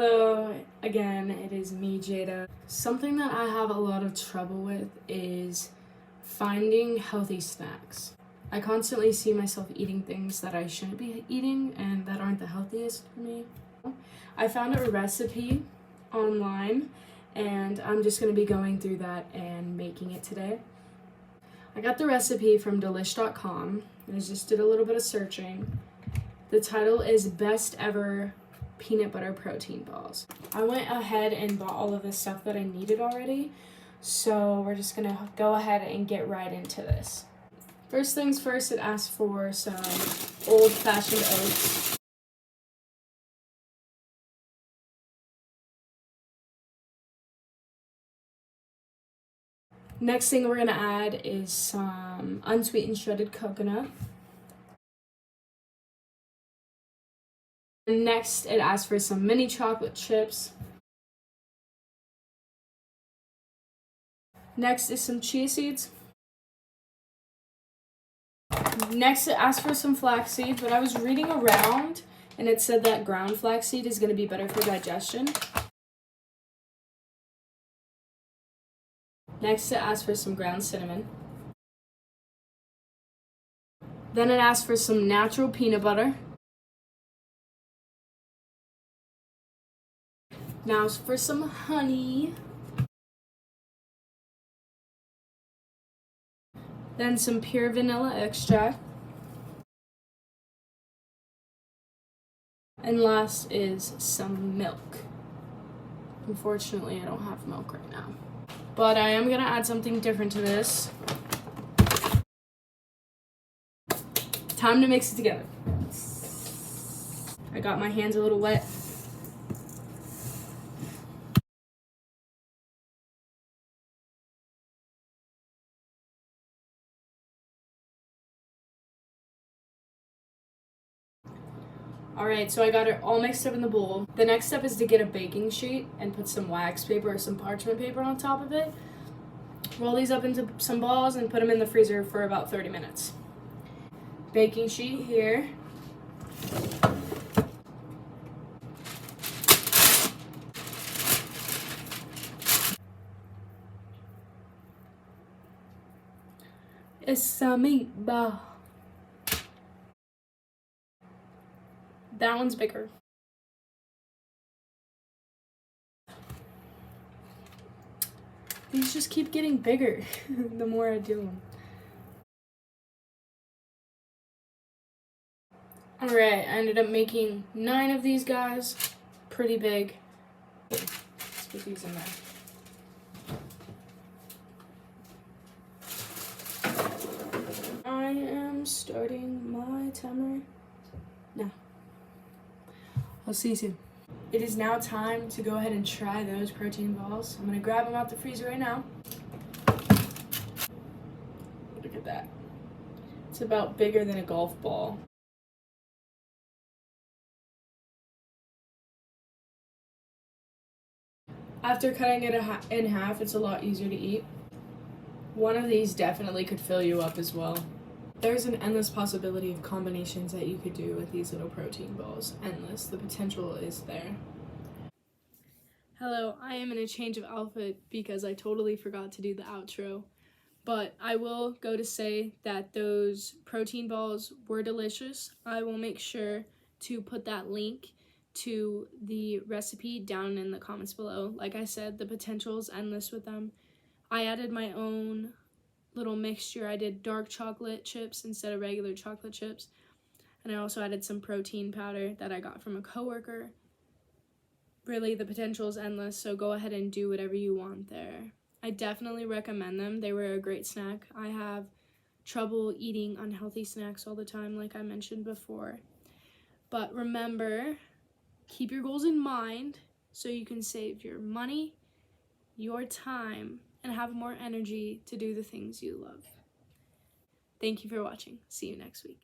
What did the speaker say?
Hello again, it is me, Jada. Something that I have a lot of trouble with is finding healthy snacks. I constantly see myself eating things that I shouldn't be eating and that aren't the healthiest for me. I found a recipe online and I'm just going to be going through that and making it today. I got the recipe from delish.com and I just did a little bit of searching. The title is Best Ever Peanut Butter Protein Balls. I went ahead and bought all of the stuff that I needed already, so we're just gonna go ahead and get right into this. First things first, it asks for some old-fashioned oats. Next thing we're gonna add is some unsweetened shredded coconut. Next, it asks for some mini chocolate chips. Next is some chia seeds. Next, it asks for some flaxseed, but I was reading around and it said that ground flaxseed is going to be better for digestion. Next, it asks for some ground cinnamon. Then it asks for some natural peanut butter. Now for some honey. Then some pure vanilla extract. And last is some milk. Unfortunately, I don't have milk right now. But I am going to add something different to this. Time to mix it together. I got my hands a little wet. Alright, so I got it all mixed up in the bowl. The next step is to get a baking sheet and put some wax paper or some parchment paper on top of it. Roll these up into some balls and put them in the freezer for about 30 minutes. Baking sheet here. It's a meatball. That one's bigger. These just keep getting bigger the more I do them. Alright, I ended up making 9 of these guys. Pretty big. Let's put these in there. I am starting my timer now. I'll see you soon. It is now time to go ahead and try those protein balls. I'm gonna grab them out the freezer right now. Look at that. It's about bigger than a golf ball. After cutting it in half, it's a lot easier to eat. One of these definitely could fill you up as well. There's an endless possibility of combinations that you could do with these little protein balls. Endless. The potential is there. Hello, I am in a change of outfit because I totally forgot to do the outro. But I will go to say that those protein balls were delicious. I will make sure to put that link to the recipe down in the comments below. Like I said, the potential is endless with them. I added my own little mixture. I did dark chocolate chips instead of regular chocolate chips. And I also added some protein powder that I got from a coworker. Really, the potential is endless, so go ahead and do whatever you want there. I definitely recommend them. They were a great snack. I have trouble eating unhealthy snacks all the time, like I mentioned before. But remember, keep your goals in mind so you can save your money, your time, and have more energy to do the things you love. Thank you for watching. See you next week.